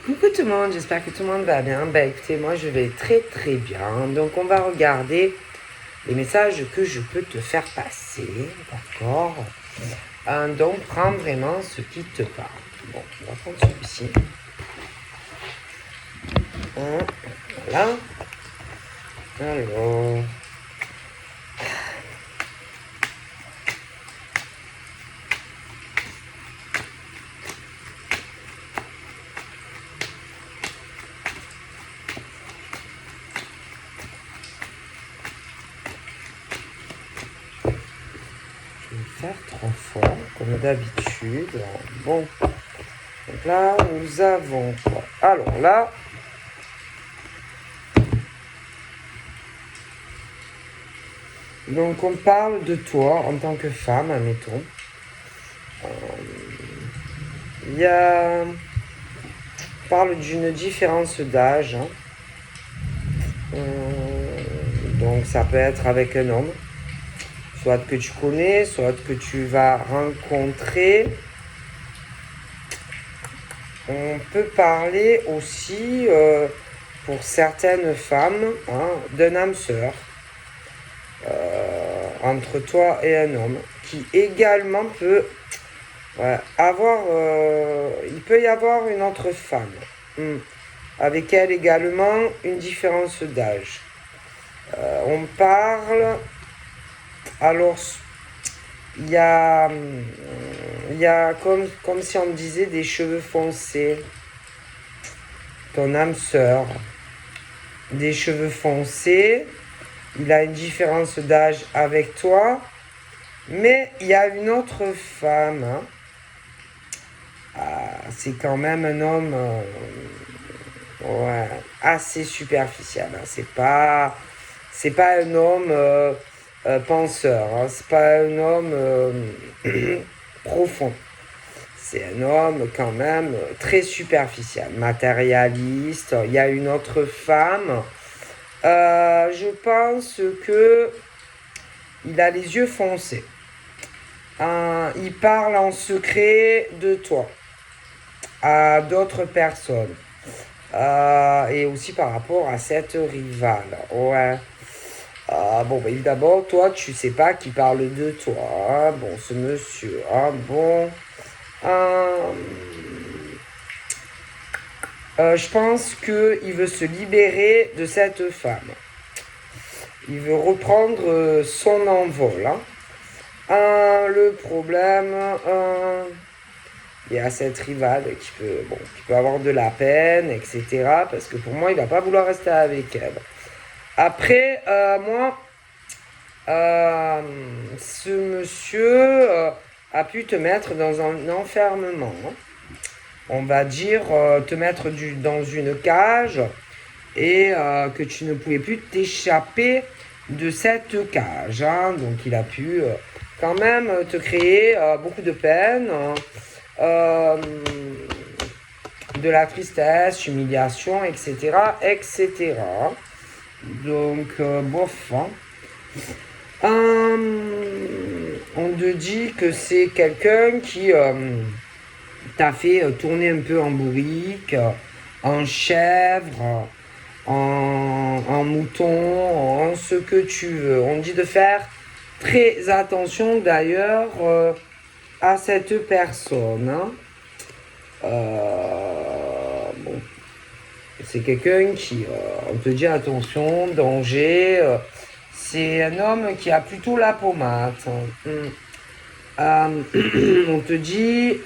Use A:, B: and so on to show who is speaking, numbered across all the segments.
A: Coucou tout le monde, j'espère que tout le monde va bien. Bah écoutez, moi je vais très très bien. Donc on va regarder les messages que je peux te faire passer, d'accord? Donc prends vraiment ce qui te parle. Bon, on va prendre celui-ci. Voilà. Alors... faire 3 fois comme d'habitude. Bon, donc là nous avons quoi? Alors là, donc on parle de toi en tant que femme, admettons. Il y a, on parle d'une différence d'âge. Donc ça peut être avec un homme, soit que tu connais, soit que tu vas rencontrer. On peut parler aussi, pour certaines femmes, d'un âme sœur entre toi et un homme, qui également peut avoir... il peut y avoir une autre femme, avec elle également une différence d'âge. On parle... Alors, il y a comme si on me disait des cheveux foncés. Ton âme sœur. Des cheveux foncés. Il a une différence d'âge avec toi. Mais il y a une autre femme. C'est quand même un homme assez superficiel. C'est pas un homme penseur. C'est pas un homme profond. C'est un homme quand même très superficiel, matérialiste. Il y a une autre femme. Je pense que il a les yeux foncés. Il parle en secret de toi à d'autres personnes. Et aussi par rapport à cette rivale. Ouais. Bon, bah, évidemment, toi, tu sais pas qui parle de toi. Bon, ce monsieur. Bon. Je pense qu'il veut se libérer de cette femme. Il veut reprendre son envol. Le problème, il y a cette rivale qui peut avoir de la peine, etc. Parce que pour moi, il va pas vouloir rester avec elle. Après, moi, ce monsieur a pu te mettre dans un enfermement. On va dire te mettre dans une cage et que tu ne pouvais plus t'échapper de cette cage. Donc il a pu quand même te créer beaucoup de peine, de la tristesse, humiliation, etc. etc. Donc, bof. On te dit que c'est quelqu'un qui t'a fait tourner un peu en bourrique, en chèvre, en mouton, en ce que tu veux. On dit de faire très attention d'ailleurs à cette personne. Bon. C'est quelqu'un qui, on te dit attention, danger. C'est un homme qui a plutôt la pommade. On te dit...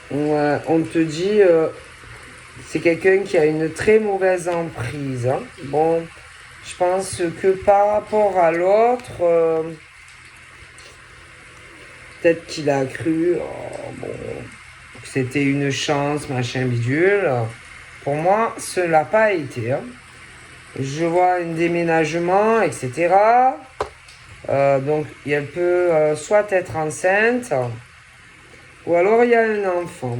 A: on te dit... c'est quelqu'un qui a une très mauvaise emprise. Bon, je pense que par rapport à l'autre... peut-être qu'il a cru... que c'était une chance, machin bidule. Pour moi, ce n'a pas été. Je vois un déménagement, etc. Donc, elle peut soit être enceinte, ou alors il y a un enfant.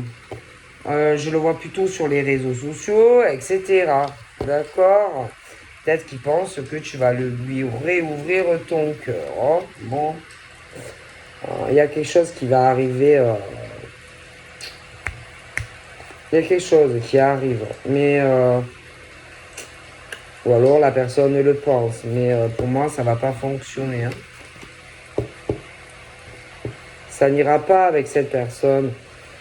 A: Je le vois plutôt sur les réseaux sociaux, etc. D'accord? Peut-être qu'il pense que tu vas lui réouvrir ton cœur. Bon. Il y a quelque chose qui va arriver Il y a quelque chose qui arrive, mais ou alors la personne le pense, mais pour moi ça va pas fonctionner. Hein. Ça n'ira pas avec cette personne.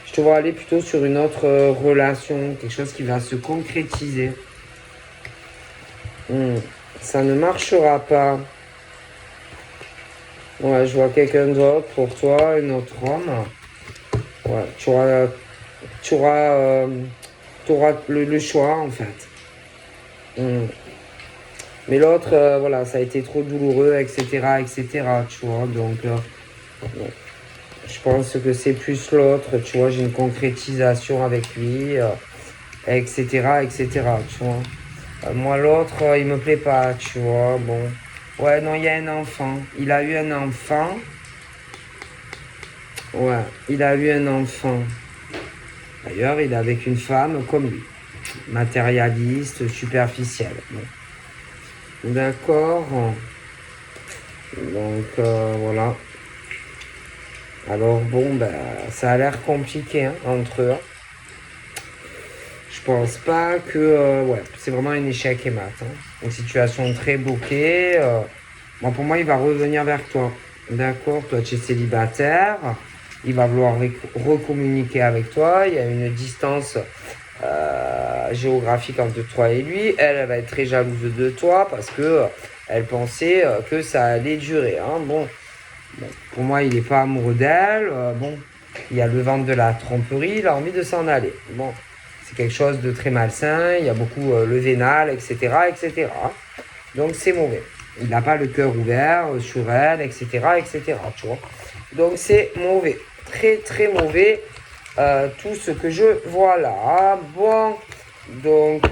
A: Je te vois aller plutôt sur une autre relation, quelque chose qui va se concrétiser. Ça ne marchera pas. Ouais, je vois quelqu'un d'autre pour toi, un autre homme. Ouais, tu auras le choix en fait. Mais l'autre, voilà, ça a été trop douloureux, etc., etc., tu vois. Donc, je pense que c'est plus l'autre, tu vois. J'ai une concrétisation avec lui, etc., etc., tu vois. Moi, l'autre, il me plaît pas, tu vois. Bon. Ouais, non, il y a un enfant. Il a eu un enfant. Ouais, il a eu un enfant. D'ailleurs, il est avec une femme comme lui. Matérialiste, superficielle. Bon. D'accord. Donc, voilà. Alors, bon, ben, ça a l'air compliqué hein, entre eux. Je pense pas que... ouais, c'est vraiment un échec et mat. Hein. Une situation très bloquée. Bon, pour moi, il va revenir vers toi. D'accord, toi, tu es célibataire. Il va vouloir recommuniquer avec toi. Il y a une distance géographique entre toi et lui. Elle va être très jalouse de toi parce que elle pensait que ça allait durer. Hein. Bon, pour moi, il n'est pas amoureux d'elle. Bon, il y a le ventre de la tromperie. Il a envie de s'en aller. Bon, c'est quelque chose de très malsain. Il y a beaucoup le vénal, etc., etc. Donc, c'est mauvais. Il n'a pas le cœur ouvert sur elle, etc., etc. Tu vois. Donc, c'est mauvais. Très, très mauvais. Tout ce que je vois là. Bon, donc,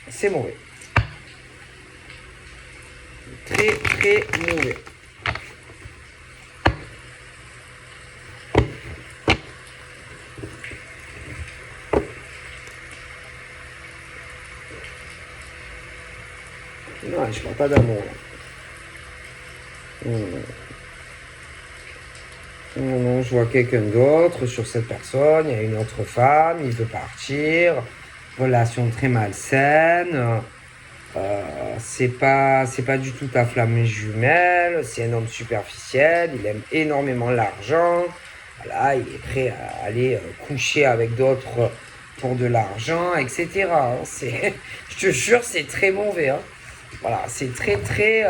A: c'est mauvais. Très, très mauvais. Non, je parle pas d'amour. Non, non, je vois quelqu'un d'autre sur cette personne. Il y a une autre femme, il veut partir. Relation très malsaine. C'est pas du tout ta flamme jumelle. C'est un homme superficiel. Il aime énormément l'argent. Voilà, il est prêt à aller coucher avec d'autres pour de l'argent, etc. Hein. Je te jure, c'est très mauvais. Hein. Voilà, c'est très très,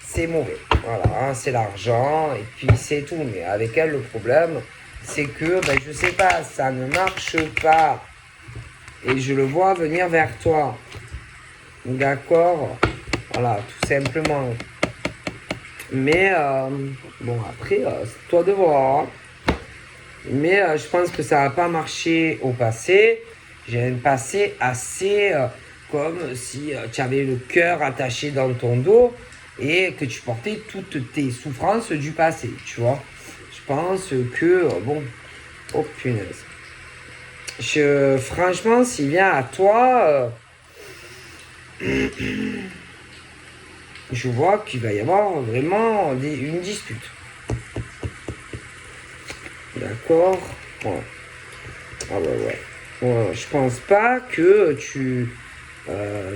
A: c'est mauvais. Voilà, hein, c'est l'argent et puis c'est tout. Mais avec elle, le problème, c'est que, ben, je sais pas, ça ne marche pas. Et je le vois venir vers toi. D'accord? Voilà, tout simplement. Mais, bon, après, c'est toi de voir. Hein. Mais je pense que ça n'a pas marché au passé. J'ai un passé assez comme si tu avais le cœur attaché dans ton dos et que tu portais toutes tes souffrances du passé, tu vois. Je pense que, bon, oh punaise. Franchement, s'il vient à toi, je vois qu'il va y avoir vraiment une dispute. D'accord? Ouais. Ah ouais, ouais. Ouais, je pense pas que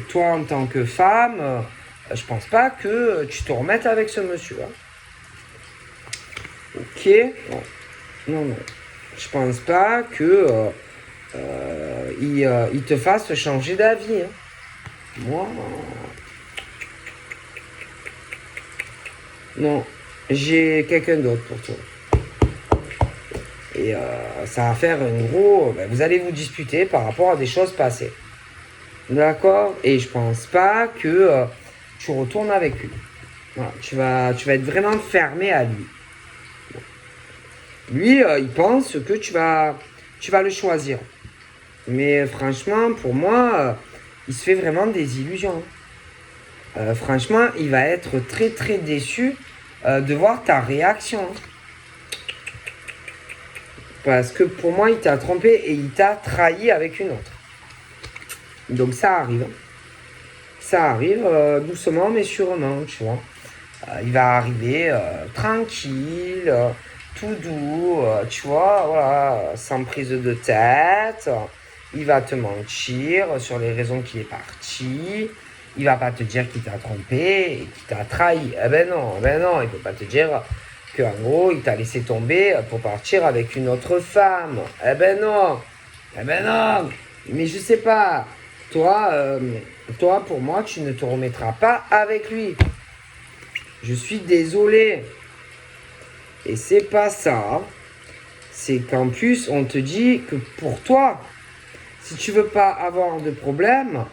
A: toi en tant que femme, je pense pas que tu te remettes avec ce monsieur. Hein. Ok? Non, non, non. Je pense pas que il te fasse changer d'avis. Hein. Moi, non. J'ai quelqu'un d'autre pour toi. Et ça va faire un gros... Ben, vous allez vous disputer par rapport à des choses passées. D'accord? Et je pense pas que tu retournes avec lui. Voilà, tu vas être vraiment fermé à lui. Lui, il pense que tu vas le choisir. Mais franchement, pour moi, il se fait vraiment des illusions. Franchement, il va être très très déçu de voir ta réaction. Parce que pour moi, il t'a trompé et il t'a trahi avec une autre. Donc ça arrive. Ça arrive doucement mais sûrement, tu vois. Il va arriver tranquille, tout doux, tu vois, voilà, sans prise de tête. il va te mentir sur les raisons qu'il est parti. Il va pas te dire qu'il t'a trompé et qu'il t'a trahi. Eh ben non, il peut pas te dire qu'en gros, il t'a laissé tomber pour partir avec une autre femme. Eh ben non, mais je sais pas. Toi, pour moi, tu ne te remettras pas avec lui. Je suis désolé. Et c'est pas ça. C'est qu'en plus, on te dit que pour toi, si tu veux pas avoir de problème,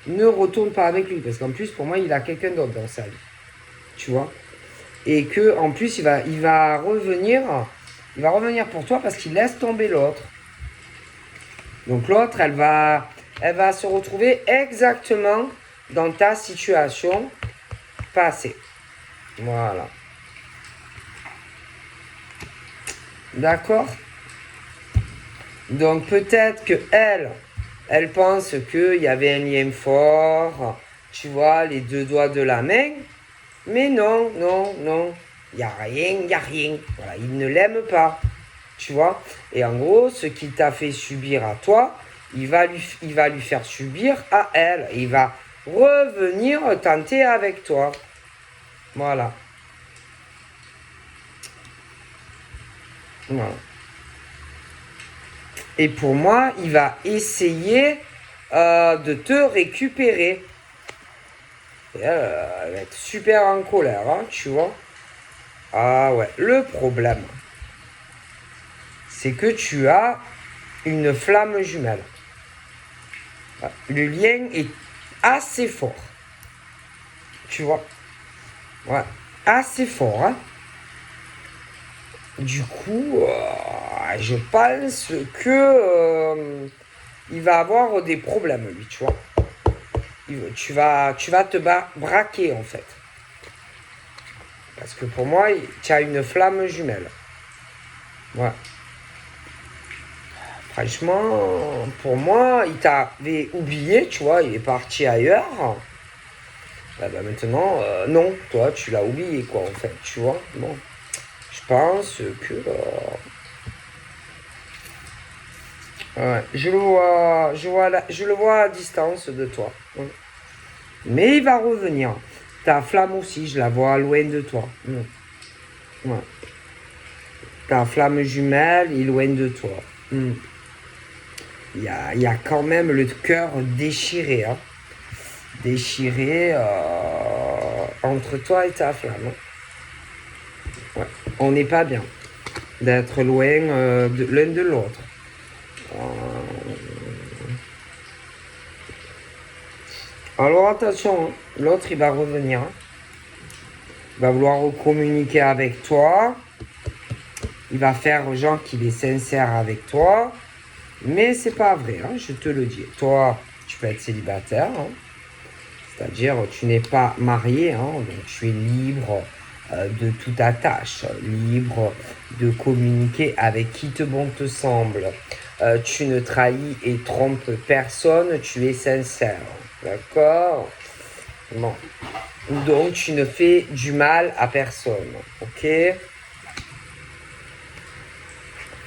A: ne retourne pas avec lui. Parce qu'en plus, pour moi, il a quelqu'un d'autre dans sa vie. Tu vois? Et que en plus, il va revenir pour toi parce qu'il laisse tomber l'autre. Donc l'autre, elle va se retrouver exactement dans ta situation passée. Voilà. D'accord? Donc peut-être que elle pense qu'il y avait un lien fort, tu vois, les deux doigts de la main. Mais non. Il n'y a rien. Voilà, il ne l'aime pas. Tu vois? Et en gros, ce qu'il t'a fait subir à toi, il va lui faire subir à elle. Il va revenir tenter avec toi. Voilà. Et pour moi, il va essayer de te récupérer. Et elle va être super en colère, hein, tu vois. Ah ouais, le problème, c'est que tu as une flamme jumelle. Le lien est assez fort. Tu vois. Ouais, assez fort, hein. Du coup, je pense que il va avoir des problèmes, lui, tu vois. Tu vas te braquer, en fait. Parce que pour moi, tu as une flamme jumelle. Ouais. Franchement, pour moi, il t'avait oublié, tu vois, il est parti ailleurs. Ben maintenant, non, toi, tu l'as oublié, quoi, en fait, tu vois. Bon. Je pense que... ouais, je le vois à distance de toi. Ouais. Mais il va revenir. Ta flamme aussi, je la vois loin de toi. Ouais. Ta flamme jumelle est loin de toi. Il y a quand même le cœur déchiré. Hein. Déchiré entre toi et ta flamme. Ouais. On n'est pas bien d'être loin l'un de l'autre. Alors attention, hein. L'autre il va revenir. Hein. Il va vouloir communiquer avec toi. Il va faire genre qu'il est sincère avec toi. Mais c'est pas vrai, hein, je te le dis. Toi, tu peux être célibataire. Hein. C'est-à-dire, tu n'es pas marié. Hein, donc tu es libre de toute attache. Libre de communiquer avec qui bon te semble. Tu ne trahis et trompes personne. Tu es sincère. D'accord? Bon. Donc, tu ne fais du mal à personne. Ok?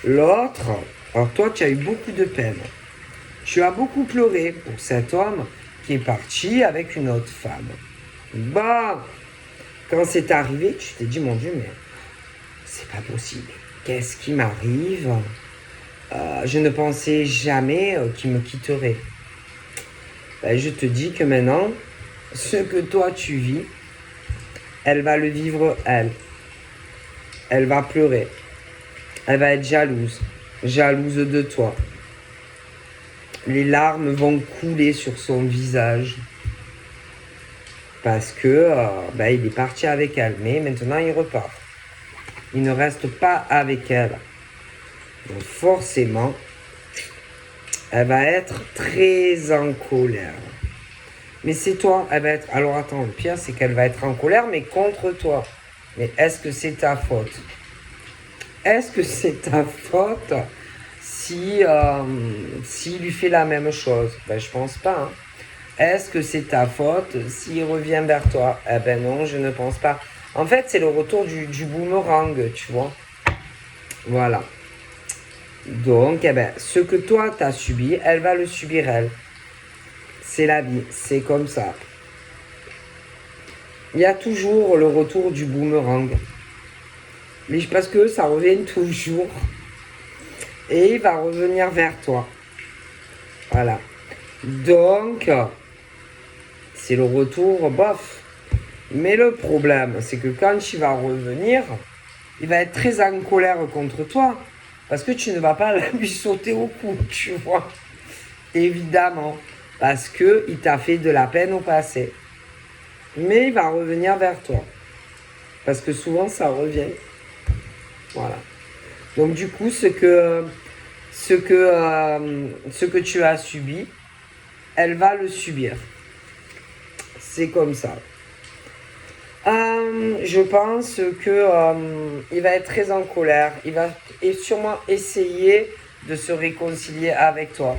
A: L'autre, alors toi, tu as eu beaucoup de peine. Tu as beaucoup pleuré pour cet homme qui est parti avec une autre femme. Bah, quand c'est arrivé, tu t'es dit, mon Dieu, mais c'est pas possible. Qu'est-ce qui m'arrive? Je ne pensais jamais qu'il me quitterait. Ben, je te dis que maintenant, ce que toi tu vis, elle va le vivre elle. Elle va pleurer. Elle va être jalouse. Jalouse de toi. Les larmes vont couler sur son visage. Parce que il est parti avec elle. Mais maintenant, il repart. Il ne reste pas avec elle. Donc forcément, elle va être très en colère. Mais c'est toi, elle va être... Alors attends, le pire, c'est qu'elle va être en colère, mais contre toi. Mais est-ce que c'est ta faute? Est-ce que c'est ta faute si lui fait la même chose? Ben, je pense pas. Hein. Est-ce que c'est ta faute s'il revient vers toi? Eh ben non, je ne pense pas. En fait, c'est le retour du boomerang, tu vois. Voilà. Donc, eh ben, ce que toi, tu as subi, elle va le subir, elle. C'est la vie, c'est comme ça. Il y a toujours le retour du boomerang. Mais parce que ça revient toujours. Et il va revenir vers toi. Voilà. Donc, c'est le retour, bof. Mais le problème, c'est que quand il va revenir, il va être très en colère contre toi. Parce que tu ne vas pas lui sauter au cou, tu vois. Évidemment. Parce qu'il t'a fait de la peine au passé. Mais il va revenir vers toi. Parce que souvent, ça revient. Voilà. Donc du coup, ce que tu as subi, elle va le subir. C'est comme ça. Je pense que il va être très en colère. Il va sûrement essayer de se réconcilier avec toi.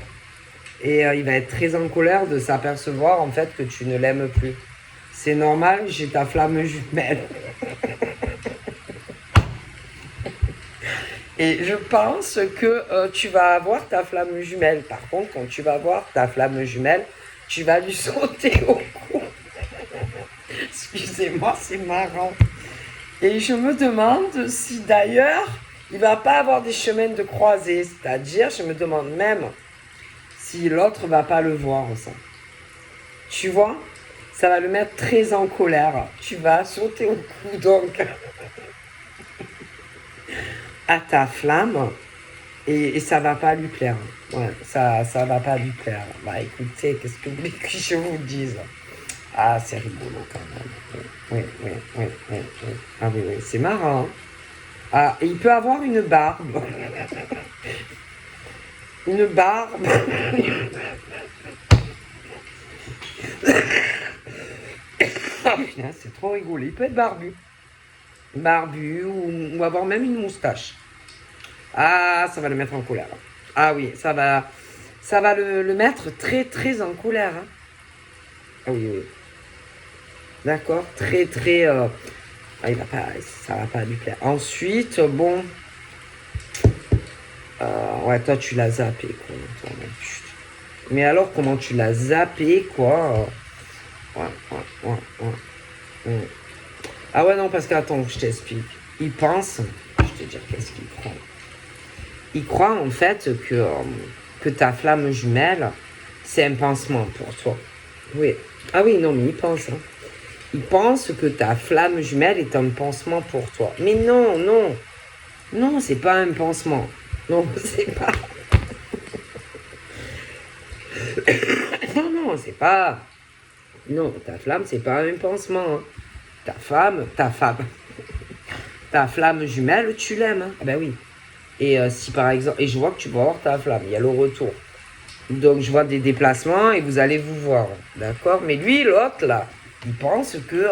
A: Et il va être très en colère de s'apercevoir en fait que tu ne l'aimes plus. C'est normal, j'ai ta flamme jumelle. Et je pense que tu vas avoir ta flamme jumelle. Par contre, quand tu vas avoir ta flamme jumelle, tu vas lui sauter au cou. Excusez-moi, c'est marrant. Et je me demande si d'ailleurs, il va pas avoir des chemins de croisée. C'est-à-dire, je me demande même si l'autre va pas le voir, ça. Tu vois, ça va le mettre très en colère. Tu vas sauter au cou, donc, à ta flamme. Et ça va pas lui plaire. Ouais, ça va pas lui plaire. Bah écoutez, qu'est-ce que vous voulez que je vous dise? Ah, c'est rigolo quand même. Oui, oui, oui, oui, oui. Ah oui, oui, c'est marrant. Ah, et il peut avoir une barbe. Une barbe. Ah putain, c'est trop rigolo. Il peut être barbu. Barbu ou avoir même une moustache. Ah, ça va le mettre en colère. Ah oui, ça va le mettre très très en colère. Hein. Ah oui, oui. D'accord, très très. Ah, ça va pas lui plaire. Ensuite, bon. Ouais, toi tu l'as zappé quoi. Mais alors, comment tu l'as zappé quoi? Ouais, ouais, ouais, ouais. Ouais. Ah ouais, non, parce qu'attends, je t'explique. Il pense. Je vais te dire qu'est-ce qu'il croit. Il croit en fait que ta flamme jumelle, c'est un pansement pour toi. Oui. Ah oui, non, mais il pense. Hein. Il pense que ta flamme jumelle est un pansement pour toi. Mais non, non. Non, c'est pas un pansement. Non, c'est pas. Non, non, c'est pas. Non, ta flamme, c'est pas un pansement. Hein. Ta flamme jumelle, tu l'aimes. Hein. Ah ben oui. Et si par exemple, et je vois que tu vas avoir ta flamme, il y a le retour. Donc je vois des déplacements et vous allez vous voir, d'accord? Mais lui, l'autre là, il pense que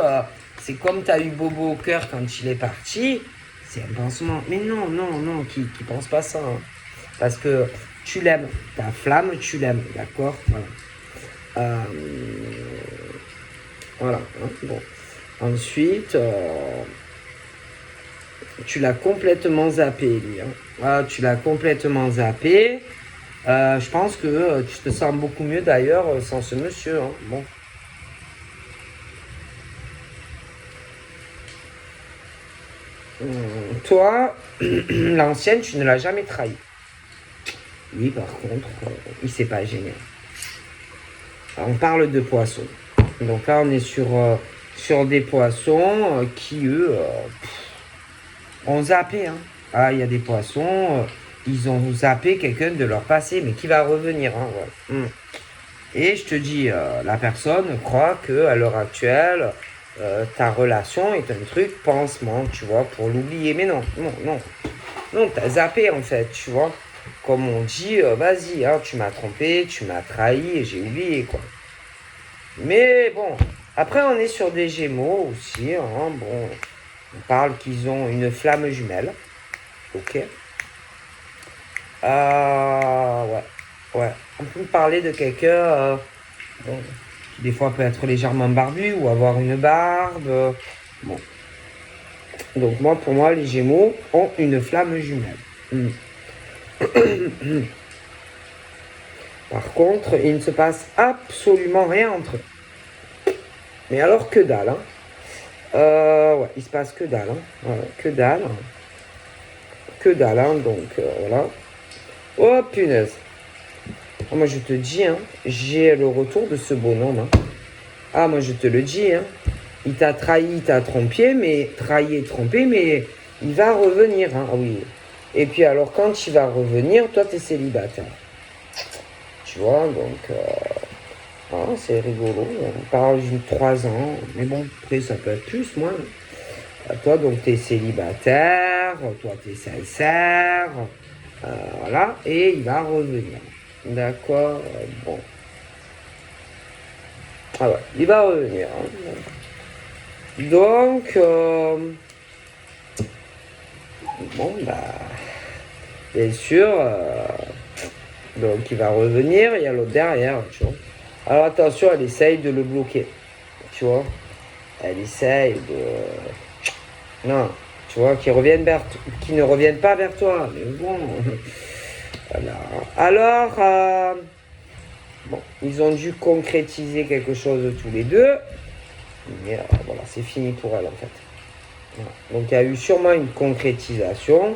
A: c'est comme tu as eu Bobo au cœur quand il est parti, c'est un pansement. Mais non, non, non, qui pense pas ça. Hein. Parce que tu l'aimes, ta flamme, tu l'aimes, d'accord? Voilà. Voilà, hein, bon. Ensuite, tu l'as complètement zappé, lui. Hein. Ah, tu l'as complètement zappé. Je pense que tu te sens beaucoup mieux d'ailleurs sans ce monsieur. Hein. Bon. Toi, l'ancienne, tu ne l'as jamais trahi. Lui, par contre, il s'est pas gêné. Alors, on parle de poissons. Donc là, on est sur des poissons qui, eux, ont zappé. Hein. Ah, il y a des poissons, ils ont zappé quelqu'un de leur passé, mais qui va revenir. Hein, ouais. Et je te dis, la personne croit qu'à l'heure actuelle, ta relation est un truc pansement, tu vois, pour l'oublier. Mais non, non, non. Non, t'as zappé en fait, tu vois. Comme on dit, vas-y, hein, tu m'as trompé, tu m'as trahi et j'ai oublié, quoi. Mais bon, après on est sur des Gémeaux aussi, hein, bon, on parle qu'ils ont une flamme jumelle, ok. Ouais, ouais. On peut parler de quelqu'un, bon, qui des fois peut être légèrement barbu ou avoir une barbe, bon. Donc moi, pour moi, les Gémeaux ont une flamme jumelle. Par contre, il ne se passe absolument rien entre eux. Mais alors que dalle, hein. Ouais, il se passe que dalle, hein. Voilà, que dalle. Que dalle, hein, donc voilà. Oh punaise. Oh, moi je te dis, hein, j'ai le retour de ce bonhomme. Hein. Ah, moi je te le dis, hein. Il t'a trahi, il t'a trompé, mais trahi et trompé, mais il va revenir, hein. Ah oui. Et puis alors quand il va revenir, toi t'es célibataire. Tu vois, donc c'est rigolo. On parle de 3 ans, mais bon, après ça peut être plus, moi. Toi, donc, t'es célibataire, toi, t'es sincère, voilà, et il va revenir. D'accord, bon. Ah ouais, il va revenir. Hein. Donc, bon, bah, bien sûr, donc il va revenir, il y a l'autre derrière, tu vois. Alors attention, elle essaye de le bloquer, tu vois. Elle essaye de... Non, tu vois, qu'ils ne reviennent pas vers toi. Mais bon, voilà. Alors, bon, ils ont dû concrétiser quelque chose tous les deux. Mais voilà, c'est fini pour elle en fait. Voilà. Donc il y a eu sûrement une concrétisation.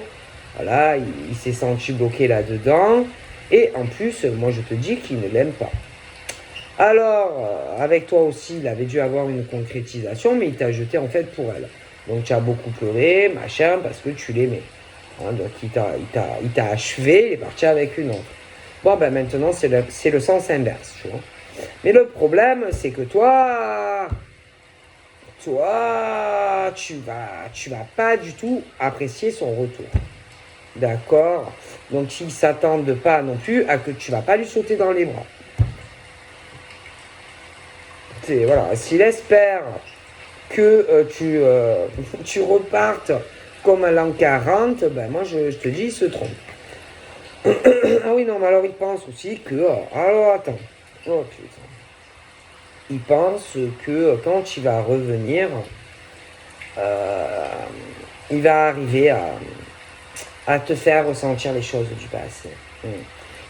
A: Voilà, il s'est senti bloqué là-dedans. Et en plus, moi je te dis qu'il ne l'aime pas. Alors, avec toi aussi, il avait dû avoir une concrétisation, mais il t'a jeté en fait pour elle. Donc tu as beaucoup pleuré, machin, parce que tu l'aimais. Hein, donc il t'a achevé, il est parti avec une autre. Bon, ben maintenant, c'est le sens inverse, tu vois. Mais le problème, c'est que toi, tu vas pas du tout apprécier son retour. D'accord? Donc, il s'attendent pas non plus à que tu vas pas lui sauter dans les bras. Voilà, s'il espère que tu repartes comme à l'an 40, ben moi je te dis, il se trompe. Ah oui, non, mais alors il pense aussi que... alors attends. Oh putain. Il pense que quand il va revenir, il va arriver à te faire ressentir les choses du passé.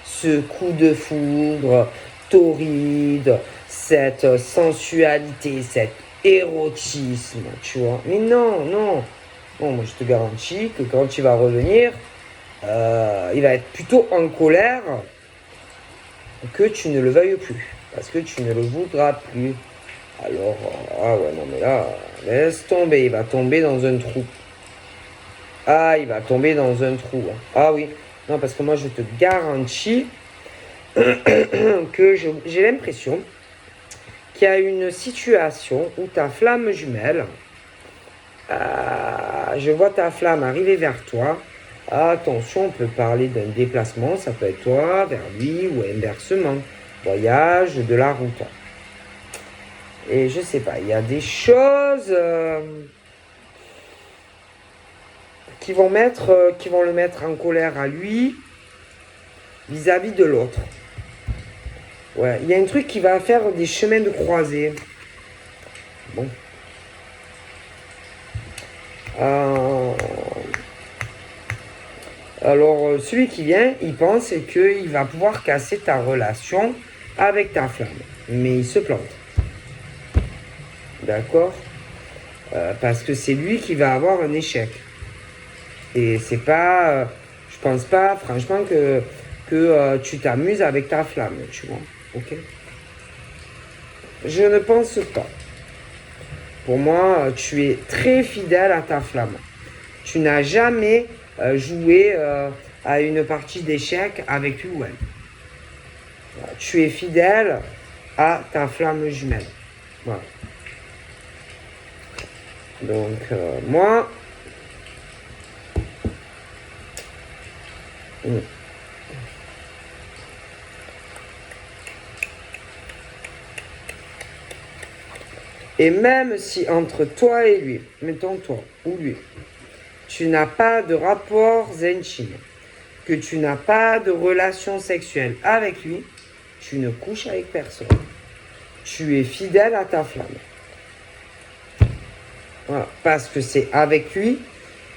A: Ce coup de foudre torride, cette sensualité, cet érotisme, tu vois. Mais non, non. Bon, moi je te garantis que quand il va revenir, il va être plutôt en colère que tu ne le veuilles plus. Parce que tu ne le voudras plus. Alors, ah ouais, non mais là, laisse tomber, il va tomber dans un trou. Ah, il va tomber dans un trou. Hein. Ah oui, non, parce que moi je te garantis que j'ai l'impression qu'il y a une situation où ta flamme jumelle, je vois ta flamme arriver vers toi. Attention, on peut parler d'un déplacement, ça peut être toi vers lui ou inversement. Voyage de la route. Et je sais pas, il y a des choses qui vont le mettre en colère à lui vis-à-vis de l'autre. Ouais, il y a un truc qui va faire des chemins de croisée. Bon. Alors, celui qui vient, il pense qu'il va pouvoir casser ta relation avec ta flamme. Mais il se plante. D'accord? Parce que c'est lui qui va avoir un échec. Et c'est pas... je pense pas, franchement, que tu t'amuses avec ta flamme, tu vois. Ok? Je ne pense pas. Pour moi, tu es très fidèle à ta flamme. Tu n'as jamais joué à une partie d'échecs avec lui ou elle. Tu es fidèle à ta flamme jumelle. Voilà. Donc, moi... Et même si entre toi et lui, mettons toi ou lui, tu n'as pas de rapports intimes, que tu n'as pas de relation sexuelle avec lui, tu ne couches avec personne. Tu es fidèle à ta flamme. Voilà, parce que c'est avec lui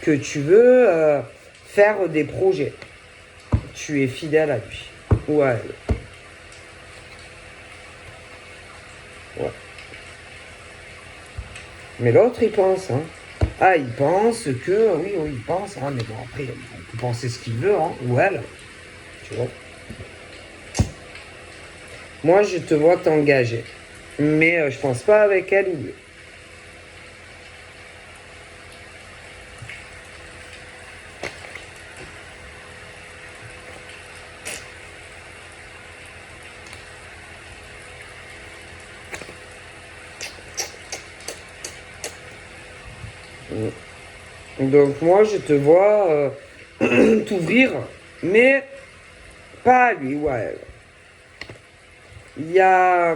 A: que tu veux faire des projets. tu es fidèle à lui. Ou à elle. Ouais. Mais l'autre, il pense, hein. Ah, il pense que... Oui, il pense, hein, mais bon, après, il peut penser ce qu'il veut, hein, ou elle. Tu vois. Moi, je te vois t'engager. Mais je pense pas avec elle ou lui. Donc moi, je te vois t'ouvrir, mais pas à lui ou à elle. Il y a,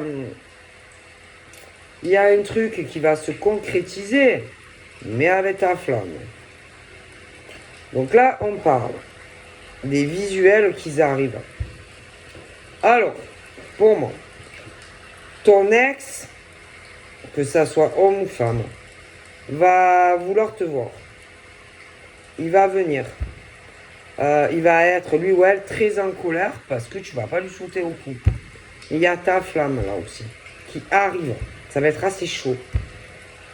A: il y a un truc qui va se concrétiser, mais avec ta flamme. Donc là, on parle des visuels qui arrivent. Alors, pour moi, ton ex, que ça soit homme ou femme, va vouloir te voir. Il va venir. Il va être, lui ou elle, très en colère parce que tu vas pas lui sauter au cou. Il y a ta flamme là aussi, qui arrive. Ça va être assez chaud.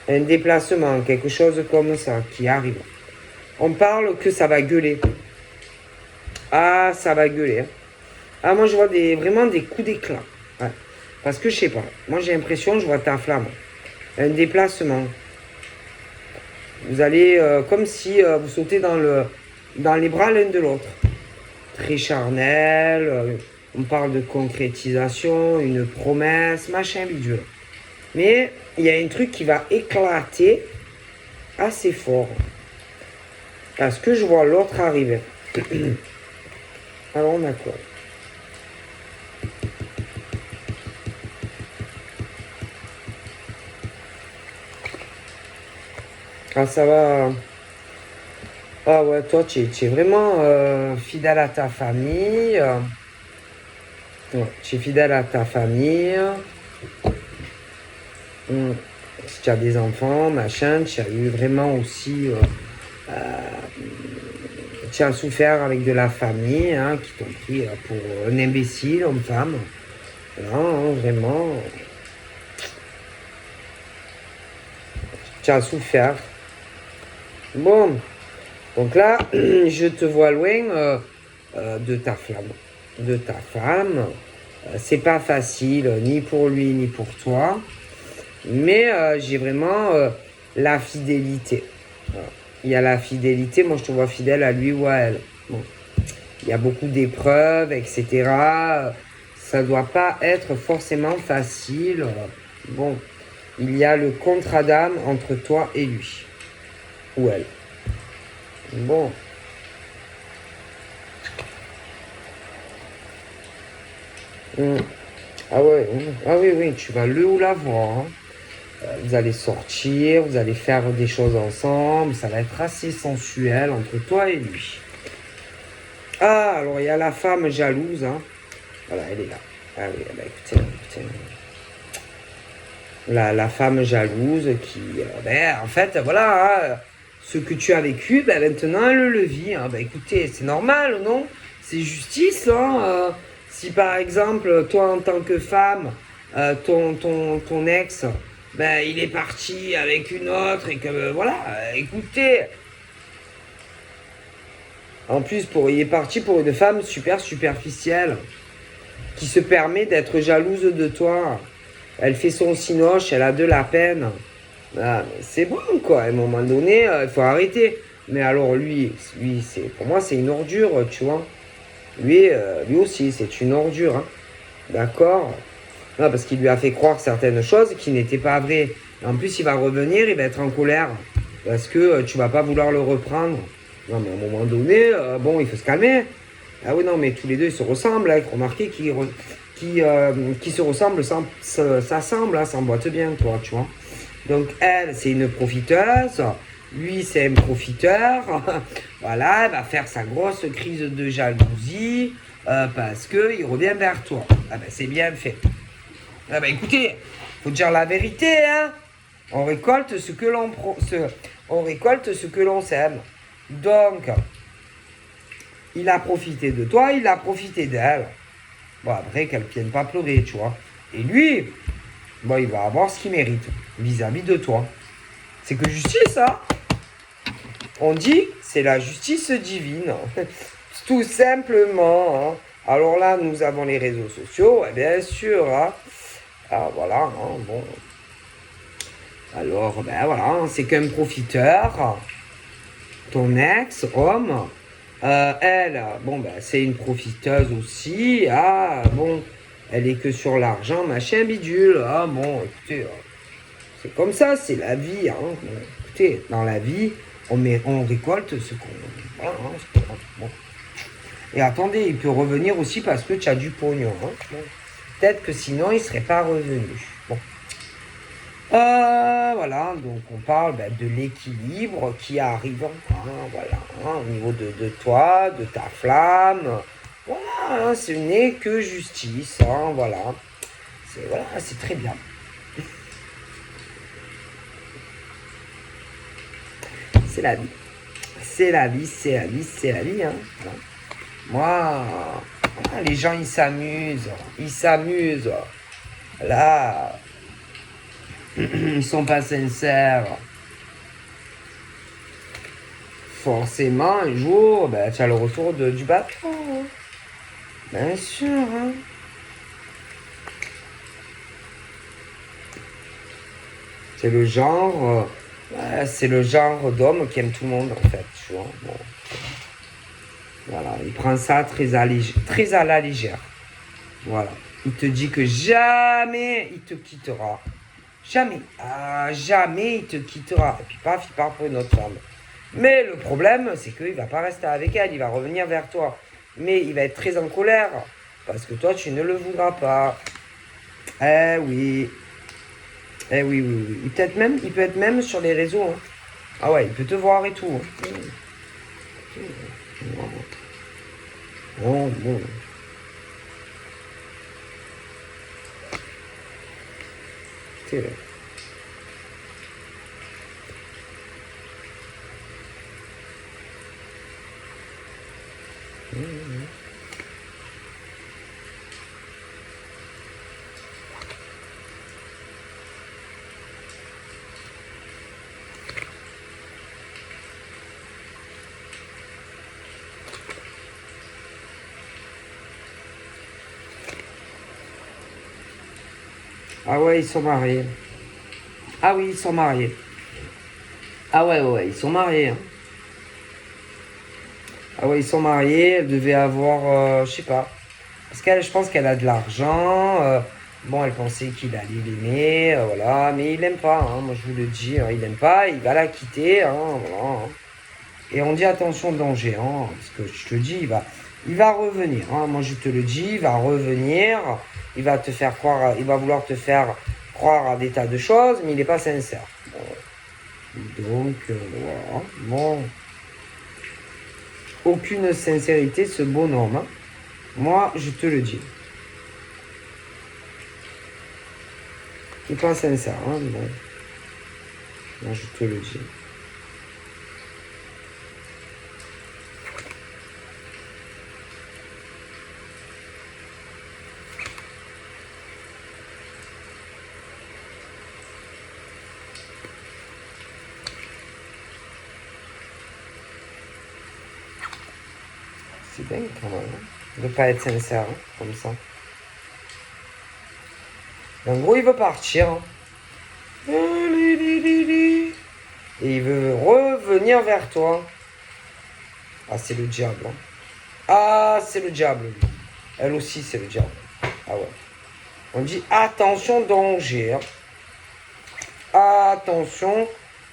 A: Un déplacement, quelque chose comme ça, qui arrive. On parle que ça va gueuler. Ah, ça va gueuler. Hein. Ah, moi je vois vraiment des coups d'éclat. Ouais. Parce que je sais pas. Moi j'ai l'impression, je vois ta flamme. Un déplacement. Vous allez, comme si vous sautez dans les bras l'un de l'autre. Très charnel. On parle de concrétisation, une promesse, machin bidule. Mais il y a un truc qui va éclater assez fort. Parce que je vois l'autre arriver. Alors on a quoi? Ah ça va. Ah ouais, toi tu es vraiment fidèle à ta famille. Ouais, tu es fidèle à ta famille. Si tu as des enfants, machin, tu as eu vraiment aussi... tu as souffert avec de la famille, hein, qui t'ont pris pour un imbécile, homme-femme. Non, vraiment. Tu as souffert. Bon. Donc là, je te vois loin de ta flamme, de ta femme. C'est pas facile, ni pour lui, ni pour toi. Mais j'ai vraiment la fidélité. Voilà. Il y a la fidélité, moi je te vois fidèle à lui ou à elle. Bon. Il y a beaucoup d'épreuves, etc. Ça ne doit pas être forcément facile. Bon, il y a le contrat d'âme entre toi et lui. Ou elle. Bon. Ah ouais, ah oui, tu vas le ou la voir. Hein. Vous allez sortir, vous allez faire des choses ensemble. Ça va être assez sensuel entre toi et lui. Ah, alors il y a la femme jalouse. Hein. Voilà, elle est là. Ah oui, bah, écoutez. La femme jalouse qui, en fait, voilà, hein, ce que tu as vécu, maintenant elle le vit. Hein. Écoutez, c'est normal, non? C'est justice, hein. Si par exemple, toi en tant que femme, ton ex, il est parti avec une autre et que, voilà, écoutez. En plus, il est parti pour une femme super superficielle qui se permet d'être jalouse de toi. Elle fait son cinoche, elle a de la peine. Ah, c'est bon, quoi. À un moment donné, il faut arrêter. Mais alors, lui pour moi, c'est une ordure, tu vois. Lui aussi, c'est une ordure. Hein. D'accord? Non, parce qu'il lui a fait croire certaines choses qui n'étaient pas vraies. En plus, il va revenir, il va être en colère. Parce que tu vas pas vouloir le reprendre. Non, mais à un moment donné, il faut se calmer. Ah oui, non, mais tous les deux, ils se ressemblent. Hein. Remarquez qui se ressemblent s'assemblent, hein, s'emboîtent bien, quoi, tu vois. Donc, elle, c'est une profiteuse. Lui, c'est un profiteur. Voilà, elle va faire sa grosse crise de jalousie parce qu'il revient vers toi. Ah c'est bien fait. Ah écoutez, faut dire la vérité, hein. On récolte ce que l'on sème. Donc, Il a profité de toi, il a profité d'elle. Bon, après, qu'elle ne vienne pas pleurer, tu vois. Et lui, bon, il va avoir ce qu'il mérite vis-à-vis de toi. C'est que justice, hein. On dit, c'est la justice divine. Tout simplement. Hein. Alors là, nous avons les réseaux sociaux, bien sûr. Hein. Ah, voilà, hein, bon. Alors, ben voilà, c'est qu'un profiteur. Ton ex, homme, elle, bon, ben, c'est une profiteuse aussi. Ah, bon, elle est que sur l'argent, machin, bidule. Ah, bon, écoutez, c'est comme ça, c'est la vie. Hein. Bon, écoutez, dans la vie, on récolte ce qu'on... Voilà, hein, bon. Et attendez, il peut revenir aussi parce que tu as du pognon. Hein. Bon. Peut-être que sinon, il ne serait pas revenu. Bon. Voilà, donc on parle de l'équilibre qui arrive voilà, au niveau de toi, de ta flamme. Voilà, hein, ce n'est que justice. Hein, voilà, c'est très bien. C'est la vie. C'est la vie, c'est la vie, c'est la vie. Hein, voilà. Moi, les gens, ils s'amusent. Ils s'amusent. Là, ils sont pas sincères. Forcément, un jour, tu as le retour du bateau. Bien sûr. Hein. C'est le genre... c'est le genre d'homme qui aime tout le monde, en fait. Tu vois. Bon. Voilà, il prend ça très à la légère. Voilà. Il te dit que jamais il te quittera. Jamais. Ah, jamais il te quittera. Et puis paf, il part pour une autre femme. Mais le problème, c'est qu'il ne va pas rester avec elle. Il va revenir vers toi. Mais il va être très en colère. Parce que toi, tu ne le voudras pas. Eh oui. Eh oui, oui, oui. Il peut être même sur les réseaux. Hein. Ah ouais, il peut te voir et tout. Hein. Bon, bon. C'est vrai. Ah ouais, ils sont mariés. Ah oui, ils sont mariés. Ah ouais, ouais, ils sont mariés. Hein. Ah ouais, ils sont mariés. Elle devait avoir, je sais pas. Parce qu'elle, je pense qu'elle a de l'argent. Bon, elle pensait qu'il allait l'aimer, voilà. Mais il l'aime pas. Hein, moi, je vous le dis, hein, il l'aime pas. Il va la quitter. Hein, voilà. Hein. Et on dit attention danger. Hein, parce que je te dis, il va revenir. Hein, moi, je te le dis, il va revenir. Il va te faire croire, il va vouloir te faire croire à des tas de choses, mais il n'est pas sincère. Bon. Donc, voilà. Bon. Aucune sincérité, ce bonhomme. Hein. Moi, je te le dis. Il n'est pas sincère. Hein, bon. Moi, je te le dis. C'est dingue quand même. Hein, de ne pas être sincère, hein, comme ça. En gros, il veut partir. Hein. Et il veut revenir vers toi. Ah, c'est le diable. Hein. Ah, c'est le diable, lui. Elle aussi, c'est le diable. Ah ouais. On dit attention, danger. Hein. Attention,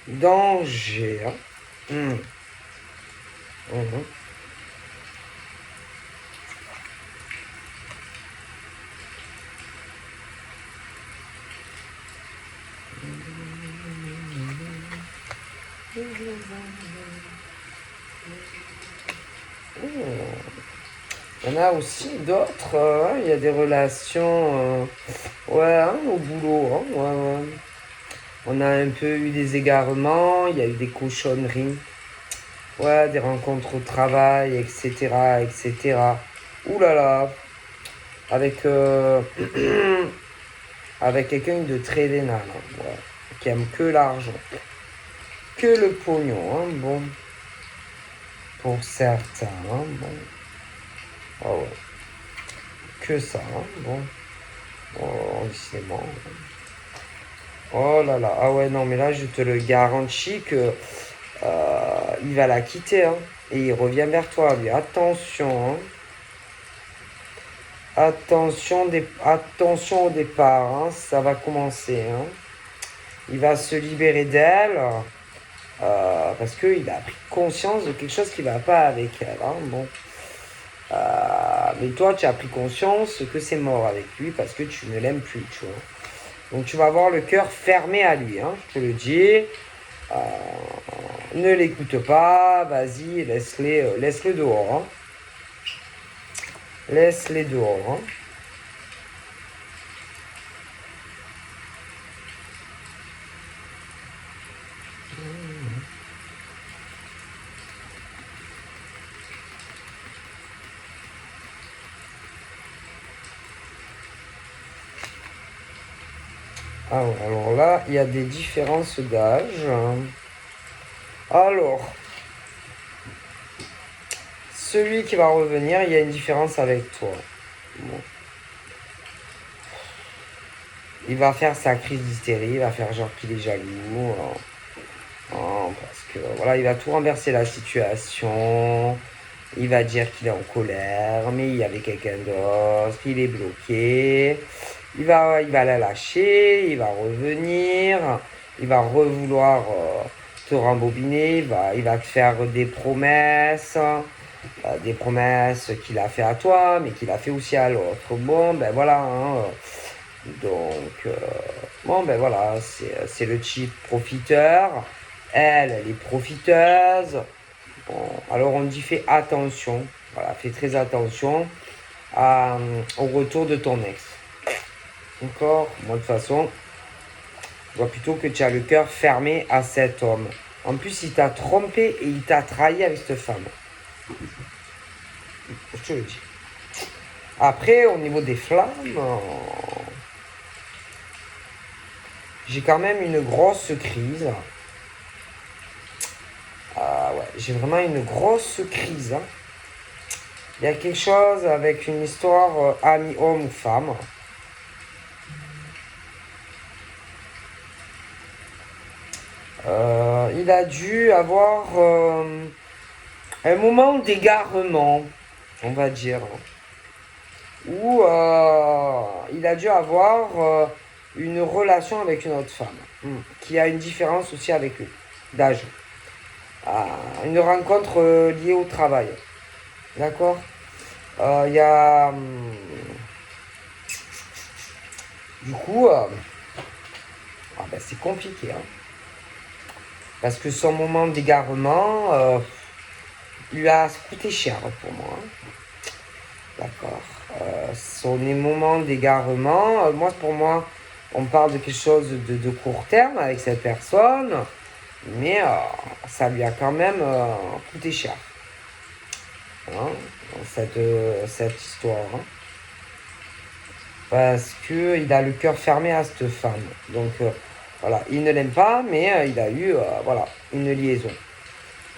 A: danger. Hein. Il y en a aussi d'autres. Il y a des relations au boulot. Hein, ouais. On a un peu eu des égarements, il y a eu des cochonneries. Ouais, des rencontres au travail, etc., etc. Ouh là là, avec, avec quelqu'un de très vénal, hein, ouais, qui aime que l'argent, que le pognon, hein, bon, pour certains, hein, bon, ah ouais, que ça, hein, bon, oh, décidément. Oh là là, ah ouais, non, mais là, je te le garantis que il va la quitter, hein, et il revient vers toi, lui. Attention, hein. Attention au départ, hein, ça va commencer, hein. Il va se libérer d'elle parce qu'il a pris conscience de quelque chose qui ne va pas avec elle, hein, bon. Mais toi, tu as pris conscience que c'est mort avec lui parce que tu ne l'aimes plus, tu vois. Donc tu vas avoir le cœur fermé à lui, hein, je te le dis. Euh, ne l'écoute pas, vas-y, laisse-le dehors. Hein. Laisse-les dehors. Hein. Ah ouais, alors là, il y a des différences d'âge. Alors, celui qui va revenir, il y a une différence avec toi. Bon. Il va faire sa crise d'hystérie, il va faire genre qu'il est jaloux. Parce que voilà, il va tout renverser la situation. Il va dire qu'il est en colère, mais il y avait quelqu'un d'autre, il est bloqué. Il va la lâcher, il va revenir, il va revouloir te rembobiner, il va te faire des promesses qu'il a fait à toi, mais qu'il a fait aussi à l'autre. Bon, ben voilà. Hein, donc, bon, ben voilà, c'est le type profiteur. Elle est profiteuse. Bon, alors on dit fais attention. Voilà, fais très attention au retour de ton ex. D'accord. Moi, de toute façon, je vois plutôt que tu as le cœur fermé à cet homme. En plus, il t'a trompé et il t'a trahi avec cette femme. Je te le dis. Après, au niveau des flammes, j'ai quand même une grosse crise. Ah ouais, j'ai vraiment une grosse crise. Hein. Il y a quelque chose avec une histoire ami homme ou femme. Il a dû avoir un moment d'égarement, on va dire, où il a dû avoir une relation avec une autre femme, qui a une différence aussi avec lui, d'âge. Une rencontre liée au travail. D'accord. Il y a. Du coup, ben, c'est compliqué. Hein. Parce que son moment d'égarement lui a coûté cher pour moi. Hein. D'accord. Son moment d'égarement, pour moi, on parle de quelque chose de court terme avec cette personne, mais ça lui a quand même coûté cher. Hein, cette histoire. Hein. Parce qu'il a le cœur fermé à cette femme. Donc voilà, il ne l'aime pas, mais il a eu voilà, une liaison.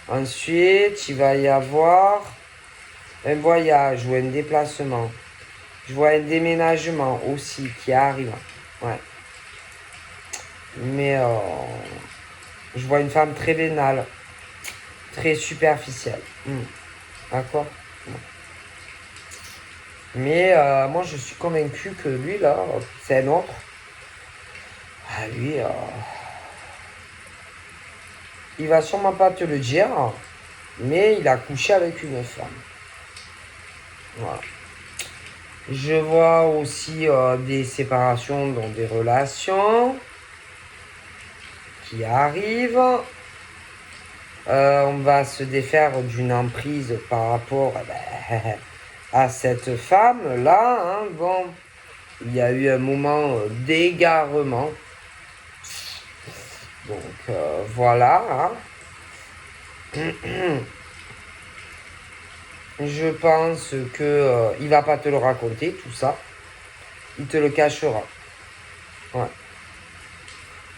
A: Ensuite, il va y avoir un voyage ou un déplacement. Je vois un déménagement aussi qui arrive. Ouais. Mais je vois une femme très vénale, très superficielle. D'accord. Mais moi, je suis convaincu que lui, là, c'est un autre. Ah, lui, il va sûrement pas te le dire, mais il a couché avec une femme. Voilà. Je vois aussi des séparations dans des relations qui arrivent. On va se défaire d'une emprise par rapport à cette femme-là. Hein. Bon, il y a eu un moment d'égarement. Donc voilà. Hein. Je pense que il va pas te le raconter, tout ça. Il te le cachera. Ouais.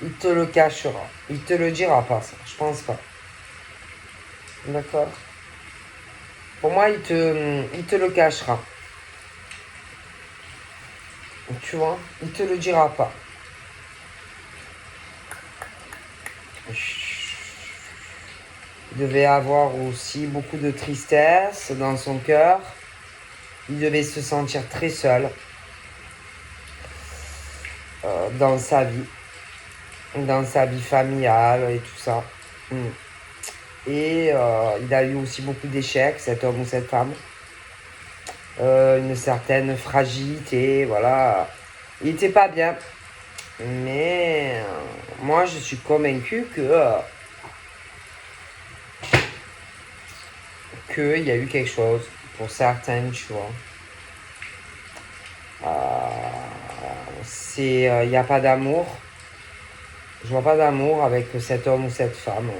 A: Il te le cachera. Il te le dira pas, ça. Je pense pas. D'accord. Pour moi, il te le cachera. Tu vois, il te le dira pas. Il devait avoir aussi beaucoup de tristesse dans son cœur. Il devait se sentir très seul dans sa vie familiale et tout ça. Mm. Et il a eu aussi beaucoup d'échecs, cet homme ou cette femme. Une certaine fragilité, voilà. Il n'était pas bien. Mais moi, je suis convaincu qu'il y a eu quelque chose pour certains, tu vois. Il n'y a pas d'amour. Je vois pas d'amour avec cet homme ou cette femme.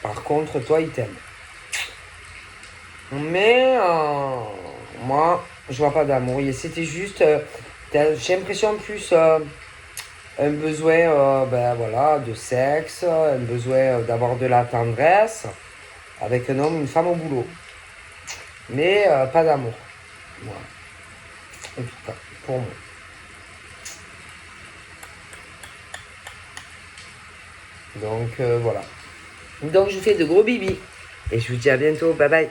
A: Par contre, toi, il t'aime. Mais moi, je vois pas d'amour. C'était juste, j'ai l'impression plus un besoin ben, voilà, de sexe, un besoin d'avoir de la tendresse avec un homme ou une femme au boulot. Mais pas d'amour. Voilà. En tout cas, pour moi. Donc voilà. Donc je vous fais de gros bibis. Et je vous dis à bientôt. Bye bye.